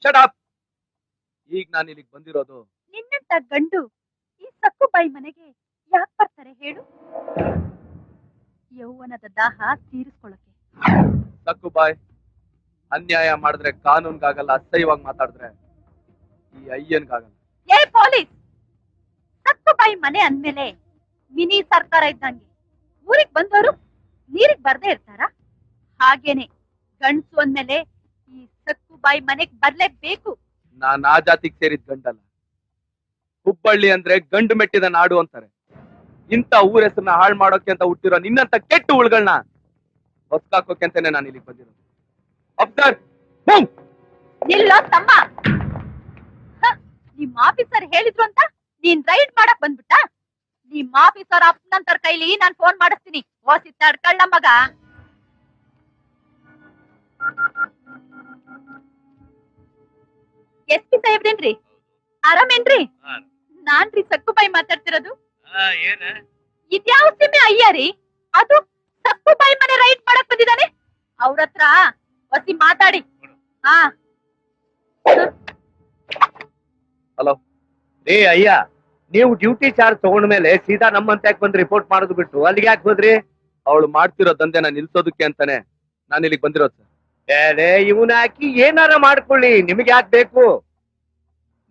Shut up. ಈಗ ನಾನು ಇಲ್ಲಿಗೆ ಬಂದಿರೋದು ನಿನ್ನಂತ ಗಂಡು ಈ ಸಕ್ಕುಬಾಯಿ ಮನೆಗೆ ಯಾಕೆ ಬರ್ತಾರೆ ಹೇಳು? ಯೌವನದ ದಾಹ ತೀರಿಸ್ಕೊಳ್ಳಕ್ಕೆ. ಸಕ್ಕುಬಾಯ್, ಅನ್ಯಾಯ ಮಾಡಿದ್ರೆ ಕಾನೂನ್ಗಾಗಲ್ಲ, ಅಸಹ್ಯವಾಗಿ ಮಾತಾಡಿದ್ರೆ ಈ ಅಯ್ಯನ್ಗಾಗಲ್ಲ. ಏ ಪೊಲೀಸ್, ಸಕ್ಕುಬಾಯಿ ಮನೆ ಅಂದ್ಮೇಲೆ ಮಿನಿ ಸರ್ಕಾರ ಇದ್ದಂಗೆ ಊರಿಗೆ ಬಂದವರು ನೀರಿಗೆ ಬರ್ದೇ ಇರ್ತಾರ? ಹಾಗೇನೆ ಗಂಡ್ಸು ಅಂದ್ಮೇಲೆ ಈ ಸಕ್ಕುಬಾಯಿ ಮನೆಗ್ ಬರ್ಲೇಬೇಕು. ನಾನ್ ಆ ಜಾತಿಗೆ ಸೇರಿದ ಗಂಡಲ್ಲ. ಹುಬ್ಬಳ್ಳಿ ಅಂದ್ರೆ ಗಂಡು ಮೆಟ್ಟಿದ ನಾಡು ಅಂತಾರೆ. ಇಂಥ ಊರ ಹೆಸರನ್ನ ಹಾಳು ಮಾಡೋಕೆ ಅಂತ ಹುಟ್ಟಿರೋ ನಿನ್ನಂತ ಕೆಟ್ಟ ಹುಳುಗಳನ್ನ ಹೊಸ್ಕಾಕೋಕೆ ಅಂತಾನೆ ನಾನು ಇಲ್ಲಿಗೆ ಬಂದಿರೋದು. ಅಬ್ಸರ್, ನಿಲ್ಲೋ ತಮ್ಮ. ನಿಮ್ ಆಫೀಸರ್ ಹೇಳಿದ್ರು ಅಂತ ನೀನ್ ರೈಡ್ ಮಾಡಕ್ ಬಂದ್ಬಿಟ್ಟ? ನಿಮ್ ಆಫೀಸರ್ ಅಪ್ಪನಂತರ ಕೈಲಿ ನಾನ್ ಫೋನ್ ಮಾಡಿಸ್ತೀನಿ. ಓಸಿತ್ತಾಡ್ಕಳ್ಳ ಮಗ. SP ಸಾಹೇಬ್ರೇನ್ರಿ? ಆರಾಮೇನ್ರಿ? ನಾನ್ರಿ ಸಕ್ಕುಬಾಯಿ ಮಾತಾಡ್ತಿರೋದು. ಇದ್ಯಾವ ಸಿಮೆ ಅಯ್ಯ ರೀ? ಅದು ಸಕ್ಕುಬಾಯಿ ಮನೆ ರೈಡ್ ಮಾಡಕ್ ಬಂದಿದ್ದಾನೆ. ಅವ್ರತ್ರ ಹೊಸಿ ಮಾತಾಡಿ. ಹಾ, ಹಲೋ. ಏ ಅಯ್ಯ, ನೀವು ಡ್ಯೂಟಿ ಚಾರ್ಜ್ ತಗೊಂಡ್ಮೇಲೆ ಸೀದಾ ನಮ್ಮಂತ ಯಾಕೆ ಬಂದು ರಿಪೋರ್ಟ್ ಮಾಡೋದು ಬಿಟ್ಟು ಅಲ್ಲಿಗೆ ಯಾಕೆ ಹೋದ್ರಿ? ಅವಳು ಮಾಡ್ತಿರೋ ದಂಧೆನ ನಿಲ್ಸೋದಕ್ಕೆ ಅಂತಾನೆ ನಾನು ಇಲ್ಲಿಗೆ ಬಂದಿರೋದು ಸರ್. ಬೇರೆ ಇವನ ಹಾಕಿ ಏನಾರ ಮಾಡ್ಕೊಳ್ಳಿ, ನಿಮ್ಗೆ ಯಾಕೆ ಬೇಕು?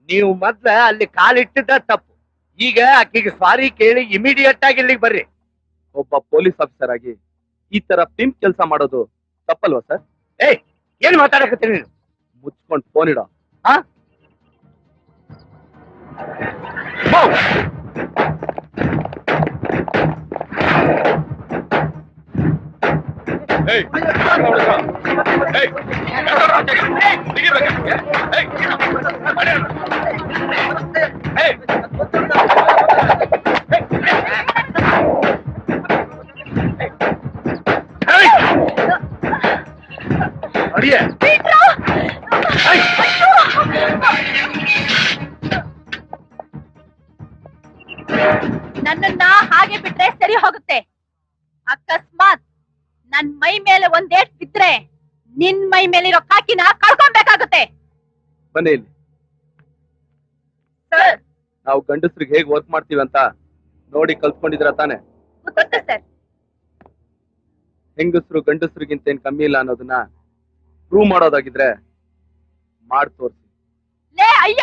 ನೀವು ಮೊದ್ಲ ಅಲ್ಲಿ ಕಾಲಿಟ್ಟಿದ್ದ ತಪ್ಪು. ಈಗ ಆಕಿಗೆ ಸಾರಿ ಕೇಳಿ ಇಮಿಡಿಯೇಟ್ ಆಗಿ ಇಲ್ಲಿಗೆ ಬರ್ರಿ. ಒಬ್ಬ ಪೊಲೀಸ್ ಆಫೀಸರ್ ಆಗಿ ಈ ತರ ಪಿಂಪ್ ಕೆಲಸ ಮಾಡೋದು ತಪ್ಪಲ್ವಾ ಸರ್? ಏಯ್, ಏನ್ ಮಾತಾಡಕತ್ತೀನಿ ನೀನು? ಮುಚ್ಕೊಂಡು ಫೋನ್ ಇಡೋ. ಹಾ, ಅಡಿಯ ನನ್ನನ್ನ ಹಾಗೆ ಬಿಟ್ರೆ ಸರಿ ಹೋಗುತ್ತೆ. ಅಕಸ್ಮಾತ್ ನನ್ ಮೈ ಮೇಲೆ ಒಂದೇಟ್ ಬಿದ್ರೆ ನಿನ್ ಮೈ ಮೇಲಿರೋ ಕಾಕಿನ ಕಳ್ಕೊಬೇಕಾಗುತ್ತೆ. ಬನ್ನಿ ಇಲ್ಲಿ. ಸರ್, ನಾವು ಗಂಡಸ್ರಿಗೆ ಹೇಗ್ ವರ್ಕ್ ಮಾಡ್ತೀವಿ ಅಂತ ನೋಡಿ ಕಲ್ತ್ಕೊಂಡಿದ್ರ ತಾನೆ? ಗೊತ್ತು ಸರ್. ಹೆಂಗಸರು ಗಂಡಸ್ರಿಗಿಂತ ಏನ್ ಕಮ್ಮಿ ಇಲ್ಲ ಅನ್ನೋದನ್ನ ಪ್ರೂವ್ ಮಾಡೋದಾಗಿದ್ರೆ ಮಾಡ್ ತೋರ್ಸಿ. ಲೇ ಅಯ್ಯ,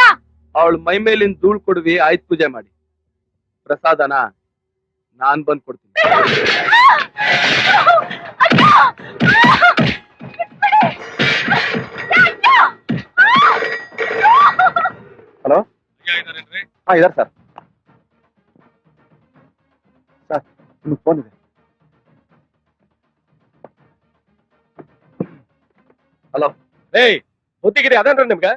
ಅವಳು ಮೈ ಮೇಲಿನ ಧೂಳ್ ಕೊಡ್ವಿ, ಆಯ್ತು ಪೂಜೆ ಮಾಡಿ. ಪ್ರಸಾದನ ನಾನ್ ಬಂದ್ ಕೊಡ್ತೀನಿ. ಹಲೋ. ಹಾ, ಇದಾರೆ ಸರ್. ಸರ್, ನಿಮ್ಗೆ ಫೋನ್ ಇದೆ. ಹಲೋ. ಏಯ್, ಬುದ್ಧಿಗಿದೆ ಅದೇನ್ರಿ ನಿಮ್ಗೆ?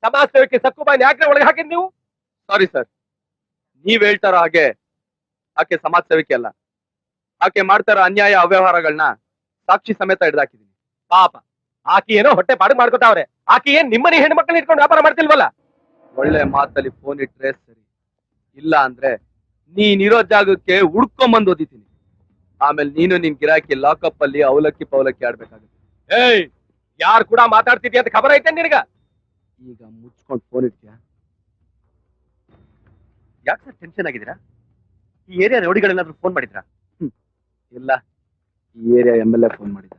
ಸಮಾಜ ಸೇವಕ್ಕೆ ಸಕ್ಕುಬಾಯಿ ಯಾಕೆ ಒಳಗೆ ಹಾಕಿದ್ ನೀವು? ಸಾರಿ ಸರ್, ನೀವ್ ಹೇಳ್ತಾರ ಹಾಗೆ ಆಕೆ ಸಮಾಜ ಸೇವಕಿ ಅಲ್ಲ. ಆಕೆ ಮಾಡ್ತಾರ ಅನ್ಯಾಯ ಅವ್ಯವಹಾರಗಳನ್ನ ಸಾಕ್ಷಿ ಸಮೇತ ಹಿಡ್ದಾಕಿದೀನಿ. ಪಾಪ, ಆಕಿ ಏನೋ ಹೊಟ್ಟೆ ಪಾಡು ಮಾಡ್ಕೊತಾವ್ರೆ. ಆಕಿ ಏನ್ ನಿಮ್ಮನೆ ಹೆಣ್ಣು ಮಕ್ಕಳನ್ನ ಇಟ್ಕೊಂಡು ವ್ಯಾಪಾರ ಮಾಡ್ತಿಲ್ವಲ್ಲ? ಒಳ್ಳೆ ಮಾತಲ್ಲಿ ಫೋನ್ ಇಟ್ರೆ ಸರಿ, ಇಲ್ಲ ಅಂದ್ರೆ ನೀನಿರೋ ಜಾಗಕ್ಕೆ ಹುಡ್ಕೊಂಬಂದ್ ಓದಿತೀನಿ. ಆಮೇಲೆ ನೀನು ನಿನ್ ಗಿರಾಕಿ ಲಾಕಪ್ ಅಲ್ಲಿ ಅವಲಕ್ಕಿ ಪವಲಕ್ಕಿ ಆಡ್ಬೇಕಾಗುತ್ತೆ. ಏಯ್, ಯಾರು ಕೂಡ ಮಾತಾಡ್ತಿದ್ಯಾ ಅಂತ ಖಬರ್ ಐತೆ ನಿನಗ? ಈಗ ಮುಚ್ಕೊಂಡು ಫೋನ್ ಇಡ್ತೀಯಾ? ಯಾಕೆ ಸರ್ ಟೆನ್ಷನ್ ಆಗಿದ್ದೀರಾ? ಈ ಏರಿಯಾ ರೌಡಿಗಳೆಲ್ಲಾದ್ರೂ ಫೋನ್ ಮಾಡಿದ್ರಾ? ಇಲ್ಲ, ಈ ಏರಿಯಾ MLA ಫೋನ್ ಮಾಡಿದ.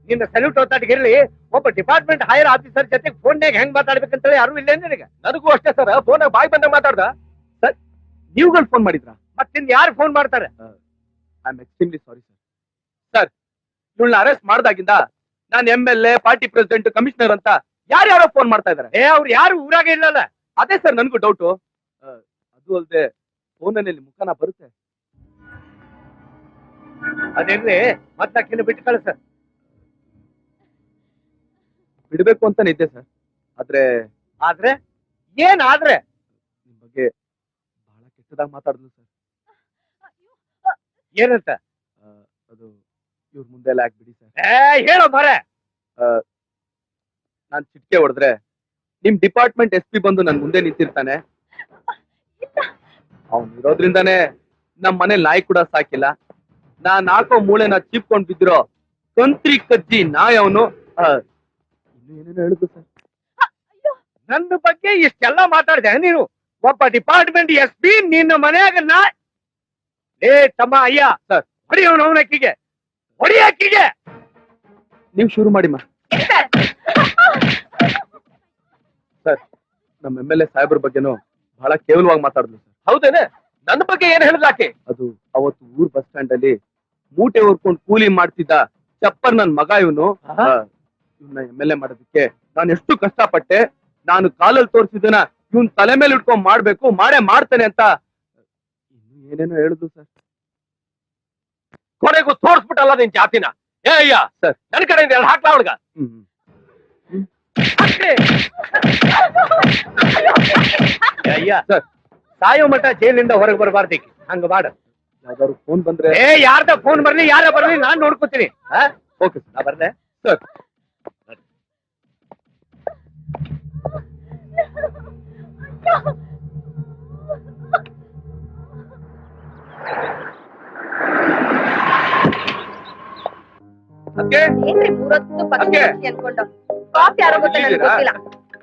ನಿನ್ನ ಸಲ್ಯೂಟ್ ಹೊತ್ತಾಟಿಗಿರ್ಲಿ, ಒಬ್ಬ ಡಿಪಾರ್ಟ್ಮೆಂಟ್ ಹೈಯರ್ ಆಫೀಸರ್ ಜೊತೆ ಫೋನ್ಯಾಗ ಹೆಂಗ್ ಮಾತಾಡ್ಬೇಕಂತೇಳಿ ಯಾರು ಇಲ್ಲೇ ನಿನಗೆ? ನನಗೂ ಅಷ್ಟೇ ಸರ್, ಫೋನಾಗ ಬಾಯ್ ಬಂದಾಗ ಮಾತಾಡ್ದ. ಸರ್, ನೀವುಗಳು ಫೋನ್ ಮಾಡಿದ್ರಾ? ಮತ್ತಿನ್ ಯಾರು ಫೋನ್ ಮಾಡ್ತಾರೆ? I am extremely sorry sir. Sir, ಇವಳನ್ನ ಅರೆಸ್ಟ್ ಮಾಡ್ದಾಗಿಂದ ನಾನು MLA, ಪಾರ್ಟಿ ಪ್ರೆಸಿಡೆಂಟ್, ಕಮಿಷನರ್ ಅಂತ ಯಾರ್ಯಾರೋ ಫೋನ್ ಮಾಡ್ತಾ ಇದಾರೆ. ಅವ್ರು ಯಾರು ಊರಾಗ ಇಲ್ಲಲ್ಲ? ಅದೇ ಸರ್ ನನ್ಗೂ ಡೌಟು. ಅದು ಅಲ್ಲದೆ ಫೋನಲ್ಲಿ ಮುಖನ ಬರುತ್ತೆ. ಅದೇನ್ರಿ ಮತ್ತಾಕಿನ ಬಿಟ್ಟು ಕಳಿಸ. ಬಿಡ್ಬೇಕು ಅಂತಾನೆ ಇದ್ದೆ ಸರ್. ಆದ್ರೆ ಏನಾದ್ರೆ ನಿಮ್ ಬಗ್ಗೆ ಬಹಳ ಕೆಟ್ಟದಾಗ ಮಾತಾಡಿದ್ಲು ಸರ್. ಏನಂತ? ಅದು ಇವ್ರ ಮುಂದೆ ಎಲ್ಲ ಯಾಕೆ ಬಿಡಿ ಸರ್. ಹೇಳೋ ಮರ. ನಾನ್ ಚಿಟ್ಕೆ ಹೊಡೆದ್ರೆ ನಿಮ್ ಡಿಪಾರ್ಟ್ಮೆಂಟ್ SP ಬಂದು ನನ್ ಮುಂದೆ ನಿಂತಿರ್ತಾನೆ. ಅವ್ನು ಇರೋದ್ರಿಂದಾನೇ ನಮ್ ಮನೇಲಿ ನಾಯಿ ಕೂಡ ಸಾಕಿಲ್ಲ. ನಾನ್ ಹಾಕೋ ಮೂಳೆನ ಚೀಪ್ಕೊಂಡ್ ಬಿದ್ದಿರೋ ಕಂತ್ರಿ ಕಜ್ಜಿ ನಾಯಿ ಅವನು. ಇನ್ನು ಏನೇನೋ ಹೇಳುದು ಸರ್. ನನ್ನ ಬಗ್ಗೆ ಇಷ್ಟೆಲ್ಲ ಮಾತಾಡ್ದೆ ನೀನು. ಒಬ್ಬ ಡಿಪಾರ್ಟ್ಮೆಂಟ್ SP ನಿನ್ನ ಮನೆಯಾಗ ಏ ತಮ್ಮ ಅಯ್ಯ ಸರ್, ಹೊಡಿಯವನು ಅವನಕ್ಕಿಗೆ ಹೊಡಿ ಅಕ್ಕಿಗೆ. ನೀವ್ ಶುರು ಮಾಡಿ ಮಾ. ಸರ್, ನಮ್ಮ MLA ಸಾಹೇಬ್ರ ಬಗ್ಗೆನೂ ಬಹಳ ಕೇವಲವಾಗಿ ಮಾತಾಡಿದ್ಲು ಸರ್. ಹೌದೇನೆ? ನನ್ನ ಬಗ್ಗೆ ಏನ್ ಹೇಳಿದಾಕೆ? ಅದು ಅವತ್ತು ಊರ್ ಬಸ್ ಸ್ಟ್ಯಾಂಡ್ ಅಲ್ಲಿ ಮೂಟೆ ಹೊರ್ಕೊಂಡು ಕೂಲಿ ಮಾಡ್ತಿದ್ದ ಚಪ್ಪರ್ ನನ್ ಮಗ ಇವನು. ಇವನ್ನ MLA ಮಾಡೋದಕ್ಕೆ ನಾನು ಎಷ್ಟು ಕಷ್ಟಪಟ್ಟೆ, ನಾನು ಕಾಲಲ್ಲಿ ತೋರಿಸಿದನ ಇವನ್ ತಲೆ ಮೇಲೆ ಇಟ್ಕೊಂಡ್ ಮಾಡ್ಬೇಕು, ಮಾಡೇ ಮಾಡ್ತಾನೆ ಅಂತ ಇನ್ನು ಏನೇನೋ ಹೇಳುದು ಸರ್. ಕೊನೆಗೂ ತೋರ್ಸ್ಬಿಟ್ಟಲ್ಲ ನಿನ್ ಜಾತಿನ. ಏ ಅಯ್ಯ ಸರ್, ನನ್ನ ಕಡೆಯಿಂದ ಎರಡು ಹಾಕ್ಲಾ ಅವಳಿಗ. ಅಯ್ಯ ಸರ್, ಸಾಯೋ ಮಠ ಜೈಲಿಂದ ಹೊರಗೆ ಬರಬಾರ್ದಿಕ್ಕೆ ಹಂಗ ಮಾಡ. ಯಾವ್ದಾದ್ರು ಫೋನ್ ಬಂದ್ರೆ ಏ ಯಾರ್ದ ಫೋನ್ ಬರ್ಲಿ ಯಾರ ಬರ್ಲಿ ನಾನ್ ನೋಡ್ಕೋತೀನಿ. ಓಕೆ ಸರ್, ನಾ ಬರ್ದೆ ಸರ್. ಅದ್ಕೆ ಏನ್ರಿ ಮೂರೊತ್ತು ಅದ್ಕೆ? ಅನ್ಕೊಂಡು ಕಾಫಿ ಯಾರೋ ಗೊತ್ತ ನನಗೆ ಗೊತ್ತಿಲ್ಲ.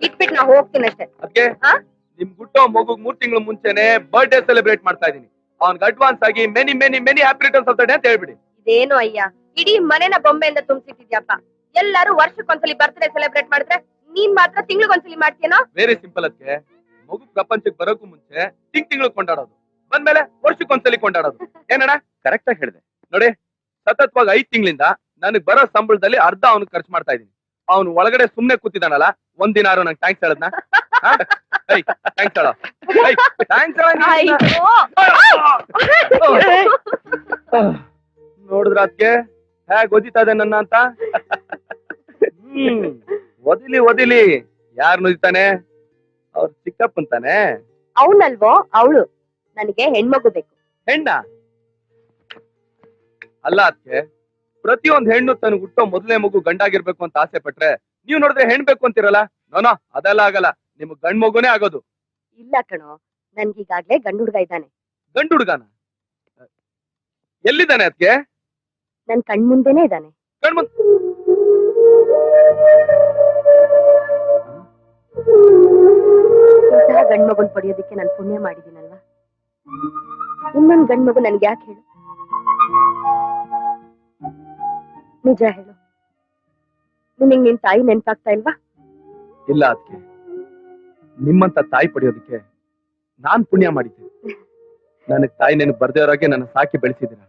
ಇಟ್ಬಿಟ್ಟು ನಾ ಹೋಗ್ತೀನಿ ಅಷ್ಟೇ. ಅದ್ಕೆ ಹಾ? ನಿಮ್ ಹುಟ್ಟೋ ಮಗು 3 ತಿಂಗಳು ಮುಂಚೆನೆ ಬರ್ಡೇ ಸೆಲೆಬ್ರೇಟ್ ಮಾಡ್ತಾ ಇದೀನಿ. ಅವ್ನ್ಗೆ ಅಡ್ವಾನ್ಸ್ ಆಗಿ many many many happy returns of the day ಅಂತ ಹೇಳ್ಬಿಡಿ. ಇದೇನು ಅಯ್ಯ, ಇಡೀ ಮನೆನ ಬೊಂಬೆಯಿಂದ ತುಂಬಿಸಿದ್ಯಪ್ಪ. ಎಲ್ಲರೂ ವರ್ಷಕ್ಕೊಂದ್ಸಲಿ ಬರ್ತ್ಡೇ ಸೆಲೆಬ್ರೇಟ್ ಮಾಡಿದ್ರೆ ನೀನ್ ಮಾತ್ರ ತಿಂಗ್ಳಿಗೊಂದ್ಸಲಿ ಮಾಡ್ತೀಯನೋ? Very simple. ಅದಕ್ಕೆ ಮಗು ಪ್ರಪಂಚಕ್ಕೆ ಬರೋಕು ಮುಂಚೆ ತಿಂಗಳು ಕೊಂಡಾಡೋದು, ಬಂದ್ಮೇಲೆ ವರ್ಷಕ್ಕೊಂದ್ಸಲಿ ಕೊಂಡಾಡೋದು. ಏನಣ್ಣ? ಕರೆಕ್ಟ್ ಆಗಿ ಹೇಳಿದೆ ನೋಡಿ. ಸತತವಾಗಿ 5 ತಿಂಗಳಿಂದ ನನಗ್ ಬರೋ ಸಂಬಳದಲ್ಲಿ ಅರ್ಧ ಅವ್ನು ಖರ್ಚು ಮಾಡ್ತಾ ಇದೀನಿ. ಅವ್ನು ಒಳಗಡೆ ಸುಮ್ನೆ ಕೂತಿದಾನಲ್ಲ, ಒಂದಿನಾರು ನಂಗೆ ಥ್ಯಾಂಕ್ಸ್ ಹೇಳದ್ನ? ಥ್ಯಾಂಕ್ಸ್ ಹೇಳ, ಥ್ಯಾಂಕ್ಸ್ ಅಯ್ಯೋ. ನೋಡಿದ್ರ ಅದಕ್ಕೆ ಹೇಗ್ ಓದಿತಾ ಇದೆ ನನ್ನ ಅಂತ. ಓದಿಲಿ ಓದಿಲಿ, ಯಾರು ನುದಿತಾನೆ? ಅವ್ರ ಚಿಕ್ಕಪ್ಪಂತಾನೆ. ಅವನಲ್ವೋ ಅವಳು. ನನಗೆ ಹೆಣ್ಮಗು ಬೇಕು. ಹೆಣ್ಣ ಅಲ್ಲ ಅದಕ್ಕೆ. ಪ್ರತಿಯೊಂದ್ ಹೆಣ್ಣು ತನಗ್ ಹುಟ್ಟೋ ಮೊದಲನೇ ಮಗು ಗಂಡಾಗಿರ್ಬೇಕು ಅಂತ ಆಸೆ ಪಟ್ರೆ, ನೀವ್ ನೋಡಿದ್ರೆ ಹೆಣ್ ಬೇಕು ಅಂತಿರಲ್ಲ. ನೋನೋ, ಅದೆಲ್ಲ ಆಗಲ್ಲ. ನಿಮ್ಗ್ ಗಂಡ್ ಮಗುನೇ ಆಗೋದು. ಇಲ್ಲ ಕಣೋ, ನನ್ಗೀಗಾಗ್ಲೇ ಗಂಡು ಹುಡುಗ ಇದ್ದಾನೆ. ಗಂಡು ಹುಡುಗನ? ಎಲ್ಲಿದ್ದಾನೆ ಅದಕ್ಕೆ? ನನ್ ಕಣ್ಮುಂದೆನೆ ಇದ್ದಾನೆ. ಗಂಡ್ ಇಂತಹ ಗಂಡ್ ಮಗುನ್ ಪಡೆಯೋದಕ್ಕೆ ನಾನು ಪುಣ್ಯ ಮಾಡಿದೀನಲ್ವಾ? ಇನ್ನೊಂದ್ ಗಂಡ್ ಮಗು ನನ್ಗೆ ಯಾಕೆ ಹೇಳು? ನಿಜ ಹೇಳು, ನಿನಗ್ ನಿನ್ ತಾಯಿ ನೆನ್ಪಾಗ್ತಾ ಇಲ್ವಾ? ಇಲ್ಲ ಅದಕ್ಕೆ. ನಿಮ್ಮಂತ ತಾಯಿ ಪಡೆಯೋದಕ್ಕೆ ನಾನ್ ಪುಣ್ಯ ಮಾಡಿದ್ದೆ. ನನಗ್ ತಾಯಿ ನೆನಪು ಬರ್ದೇವ್ರಾಗೆ ನನ್ನ ಸಾಕಿ ಬೆಳೆಸಿದ್ದೀರ.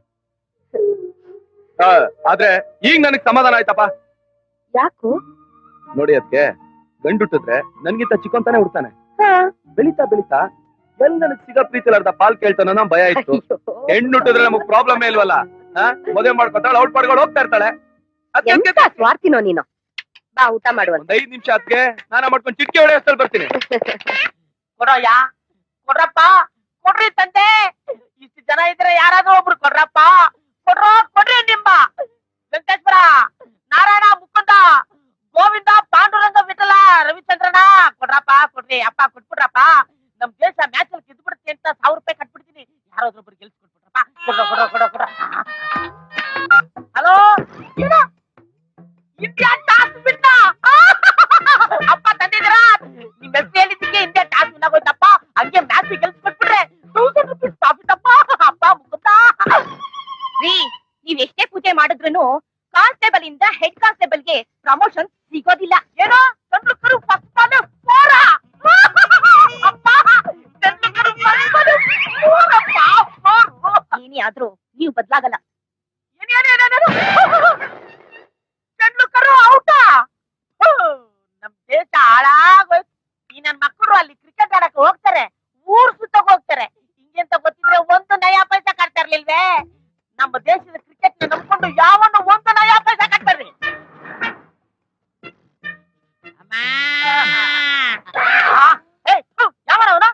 ಆದ್ರೆ ಈಗ ನನಗ್ ಸಮಾಧಾನ ಆಯ್ತಪ್ಪ. ಯಾಕೋ? ನೋಡಿ ಅದಕ್ಕೆ, ಗಂಡು ಹುಟ್ಟಿದ್ರೆ ನನ್ಗಿಂತ ಚಿಕ್ಕೊಂತಾನೆ ಹುಡ್ತಾನೆ. ಬೆಳಿತಾ ಬೆಳಿತಾ ಎಲ್ಲಿ ನನಗ್ ಸಿಗೋ ಪ್ರೀತಿಲಿ ಅರ್ಧ ಪಾಲ್ ಕೇಳ್ತಾನ ಭಯ ಇತ್ತು. ಹೆಣ್ಣು ಹುಟ್ಟಿದ್ರೆ ನಮಗ್ ಪ್ರಾಬ್ಲಮ್ ಇಲ್ವಲ್ಲ. ಮದುವೆ ಮಾಡ್ಕೊತಾಳೆ, ಔಟ್ ಮಾಡ್ಕೊಂಡು ಹೋಗ್ತಾ ಇರ್ತಾಳೆ. ಎಂತ ಸ್ವಾರ್ಥಿನೋ ನೀನು. ಬಾ ಊಟ ಮಾಡುವ. ಒಂದ್ 5 ನಿಮಿಷ ಅದಕ್ಕೆ ಸ್ನಾನ ಮಾಡ್ಕೊಂಡು ಚಿಟ್ಕೆ ಹೊಡೆ ಅಷ್ಟಲ್ಲಿ ಬರ್ತೀನಿ. ಕೊಡೋಯ್ಯ, ಕೊಡ್ರಪ್ಪ, ಕೊಡ್ರಿ ತಂದೆ. ಇಷ್ಟು ಜನ ಇದ್ರೆ ಯಾರಾದ್ರೂ ಒಬ್ರು ಕೊಡ್ರಪ್ಪ. ಕೊಡ್ರಿ ನಿಂಬ. ವೆಂಕಟೇಶ್ವರ, ನಾರಾಯಣ, ಮುಕುಂದ, ಗೋವಿಂದ, ಪಾಂಡುರಂಗ, ವಿಠಲ, ರವಿಚಂದ್ರನ ಕೊಡ್ರಪ್ಪ. ಕೊಡ್ರಿ ಅಪ್ಪ, ಕೊಟ್ಬಿಡ್ರಪ್ಪ. ನಮ್ ದೇಶ ಮ್ಯಾಚ್ ಅಲ್ಲಿ ಗೆದ್ಬಿಡುತ್ತೆ ಅಂತ 1000 ರೂಪಾಯಿ ಕಟ್ಬಿಡ್ತೀನಿ. ಯಾರಾದ್ರೊಬ್ರು ಗೆಲ್ಸ್ಕೊಟ್ಬಿಟ್ರಪ್ಪ. ಕೊಡ್ರ. ಹಲೋ, ಇಂಡಿಯಾ ಟಾಸ್ ಬಿಟ್ಟ. ಅಪ್ಪ ತಂದಿದ್ದೀರಾ? ನಿಮ್ ಹೆಸರು ಹೇಳಿದ್ದಕ್ಕೆ ಇಂಡಿಯಾ ಟಾಸ್ ವಿನ್ ಆಗೋಯ್ತಪ್ಪ. ಹಂಗೆ ಮ್ಯಾಚ್ ಗೆಲ್ಸ್ಕೊಟ್ಬಿಟ್ರೆ 1000 ರೂಪಾಯಿ ಪ್ರಾಫಿಟ್ ಅಪ್ಪ. ಅಪ್ಪ ಮುಕುಂದ. ರೀ, ನೀವ್ ಎಷ್ಟೇ ಪೂಜೆ ಮಾಡಿದ್ರು ಕಾನ್ಸ್ಟೇಬಲ್ ಇಂದ ಹೆಡ್ ಕಾನ್ಸ್ಟೇಬಲ್ ಗೆ ಪ್ರಮೋಷನ್ ಸಿಗೋದಿಲ್ಲ. ಏನೋ ತೆಂಡೂಲ್ಕರ್ ಪಕ್ಕನೆ ಫೋರ. ಅಪ್ಪ, ತೆಂಡೂಲ್ಕರ್ ಪಕ್ಕನೆ ಫೋರಪ್ಪ, ಫೋರ್. ಏನೇ ಆದ್ರೂ ನೀವು ಬದ್ಲಾಗಲ್ಲ. ತೆಂಡೂಲ್ಕರ್ ಔಟಾ? ನಮ್ ದೇಶ ಹಾಳಾಗೋಯ್ತು. ಈ ನನ್ ಮಕ್ಕಳು ಅಲ್ಲಿ ಕ್ರಿಕೆಟ್ ಆಡಕ್ಕೆ ಹೋಗ್ತಾರೆ, ಊರ್ ಸುತ್ತಕ್ ಹೋಗ್ತಾರೆ. ಹಿಂಗೆಂತ ಗೊತ್ತಿದ್ರೆ 1 ನಯಾ ಪೈಸಾ ಕಟ್ತಾ ಇರ್ಲಿಲ್ವೇ? ನಮ್ಮ ದೇಶದ ಕ್ರಿಕೆಟ್ ನಂಬ್ಕೊಂಡು ಯಾವನು 1 ನಯಾ ಪೈಸಾ ಕಟ್ತಾರ್ರಿ. ಯಾವನವನ?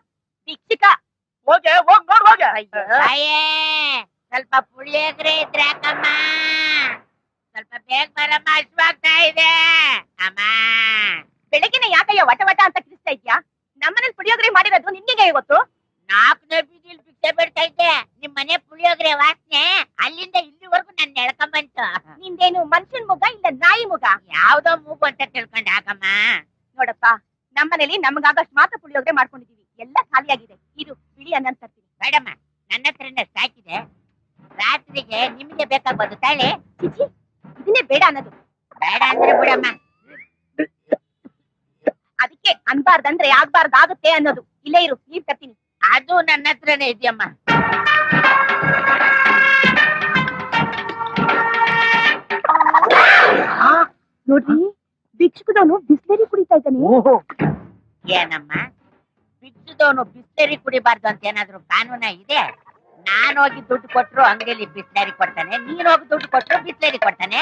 ಶಿಕ್ಷಕ. ಹೋಗ್ ನೋಡ್ ಹೋಗ. ಸ್ವಲ್ಪ ಪುಳಿಯೋಗರೆ ಇದ್ರೆ ಅಕ್ಕಮ್ಮ. ಸ್ವಲ್ಪ ಬೇಗ ಬರಮ್ಮ, ಹಶ್ವಾಗ್ತಾ ಇದೆ ಅಮ್ಮ. ಬೆಳಗ್ಗೆನೆ ಯಾಕಯ್ಯ ವಟ ವಟ ಅಂತ ಕಿರಿಸ್ತಾ ಇದ್ಯಾ? ನಮ್ಮನೇಲಿ ಪುಳಿಯೋಗರೆ ಮಾಡಿರೋದು ನಿನ್ಗೆ ಗೊತ್ತು? 4ನೇ ಬೀದಿಲಿ ಭಿಕ್ಷೆ ಬೇಡ್ತಾ ಇದ್ದೆ. ನಿಮ್ ಮನೆ ಪುಳಿಯೋಗರೆ ವಾಸನೆ ಅಲ್ಲಿಂದ ಇಲ್ಲಿ ನಿಮ್ದೇನು ಮನುಷ್ಯನ್ ಮುಗ ಇಲ್ಲ ನಾಯಿ ಮುಗ? ಯಾವ್ದೋ ಮೂಗು ಅಂತ ತಿಳ್ಕೊಂಡೆ ಹಾಕಮ್ಮ. ನೋಡಪ್ಪ, ನಮ್ಮನೇಲಿ ನಮಗಾಗಷ್ಟು ಮಾತ್ರ ಪುಳಿಯೋಗರೆ ಮಾಡ್ಕೊಂಡಿದೀವಿ, ಎಲ್ಲ ಖಾಲಿಯಾಗಿದೆ. ಇದು ಬಿಳಿ ಅನ್ನ ತರ್ತೀನಿ. ಬೇಡಮ್ಮ, ನನ್ನ ಹತ್ರನೇ ಸಾಕಿದೆ. ರಾತ್ರಿಗೆ ನಿಮ್ಗೆ ಬೇಕಾಗ್ಬೋದು ತಾಳೆ. ಚಿಚಿ, ಇದನ್ನೇ ಬೇಡ ಅನ್ನೋದು. ಬೇಡ ಅಂದ್ರೆ ಬಿಡಮ್ಮ. ಅದಕ್ಕೆ ಅನ್ಬಾರ್ದಂದ್ರೆ ಆಗ್ಬಾರ್ದಾಗುತ್ತೆ ಅನ್ನೋದು. ಇಲ್ಲೇ ಇರು, ನೀರ್ ತರ್ತೀನಿ. ಅದು ನನ್ನ ಹತ್ರನೇ ಇದೆಯಮ್ಮ. ನೋಡ್ರಿ, ಭಿಕ್ಷುಕದವನು ಬಿಸ್ಲೇರಿ ಕುಡಿತಾ ಇದ್ದಾನೆ. ಏನಮ್ಮ, ಬಿಚ್ಚದವನು ಬಿಸ್ಲೇರಿ ಕುಡಿಬಾರ್ದು ಅಂತ ಏನಾದ್ರು ಕಾನೂನ ಇದೆ? ನಾನ್ ಹೋಗಿ ದುಡ್ಡು ಕೊಟ್ರು ಅಂಗಡಿಯಲ್ಲಿ ಬಿಸ್ಲೇರಿ ಕೊಡ್ತಾನೆ, ನೀನ್ ಹೋಗಿ ದುಡ್ಡು ಕೊಟ್ರು ಬಿಸ್ಲೇರಿ ಕೊಡ್ತಾನೆ.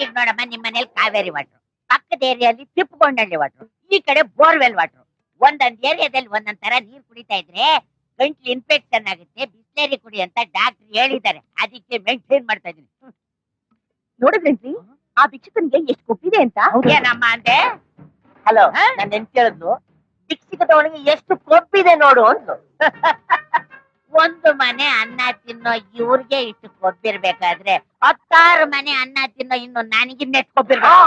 ಈಗ ನೋಡಮ್ಮ, ನಿಮ್ ಮನೇಲಿ ಕಾವೇರಿ ವಾಟ್ರು, ಪಕ್ಕದ ಏರಿಯಲ್ಲಿ ತಿಪ್ಪಗೊಂಡಳ್ಳಿ ವಾಟ್ರು, ಈ ಕಡೆ ಬೋರ್ವೆಲ್ ವಾಟ್ರು. ಒಂದೊಂದ್ ಏರಿಯಾದಲ್ಲಿ ಒಂದೊಂದ್ ತರ ನೀರ್ ಕುಡಿತಾ ಇದ್ರೆ ಗಂಟ್ಲು ಇನ್ಫೆಕ್ಷನ್ ಆಗುತ್ತೆ, ಬಿಸ್ಲೇರಿ ಕುಡಿ ಅಂತ ಡಾಕ್ಟರ್ ಹೇಳಿದ್ದಾರೆ. ಅದಕ್ಕೆ ಮೇಂಟೈನ್ ಮಾಡ್ತಾ ಇದೀನಿ. ನೋಡಿದ್ರೇನ್ರಿ ಆ ಭಿಕ್ಷುಕನಿಗೆ ಎಷ್ಟು ಕೊಬ್ಬಿದೆ ಅಂತ? ಏನಮ್ಮ ಅಂದೆ? ಹಲೋ, ನನ್ನ ಹೆಂಡತಿ ಹೇಳಿದ್ಲು, ಭಿಕ್ಷುಕದವನಿಗೆ ಎಷ್ಟು ಕೊಬ್ಬಿದೆ ನೋಡು ಅಂದ್ಲು. ಒಂದು ಮನೆ ಅನ್ನ ತಿನ್ನೋ ಇವ್ರಿಗೆ ಇಷ್ಟು ಕೊಬ್ಬಿರ್ಬೇಕಾದ್ರೆ 10 ಮನೆ ಅನ್ನ ತಿನ್ನೋ ಇನ್ನು ನನಗಿನ್ನೆಷ್ಟು ಕೊಬ್ಬಿರ್ಬೇಕು?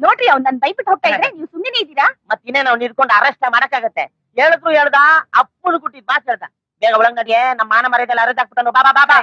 ನೋಡ್ರಿ, ಅವ್ನ್ ನನ್ ಬೈಬಿಟ್ಟು ಹೋಗ್ತಾ ಇದ್ರೆ ನೀವು ಸುಮ್ಮನೆ ಇದ್ದೀರಾ? ಮತ್ತಿನ್ನೇ ನಾವು ನಿಡ್ಕೊಂಡು ಅರೆಸ್ಟ್ ಮಾಡಕ್ಕಾಗತ್ತೆ? ಹೇಳಿದ್ರು ಹೇಳ್ದ, ಅಪ್ಪುಳು ಕುಟ್ಟಿದ್ ಮಾತು ಹೇಳ್ದ. ಬೇಗ ಒಳಗಡೆ ನಮ್ಮ ಮಾನ ಮರ್ಯಾದೆಲ್ಲ ಅರೆಸ್ಟ್ ಆಗ್ಬಿಟ್ಟನು. ಬಾಬಾ ಬಾಬಾ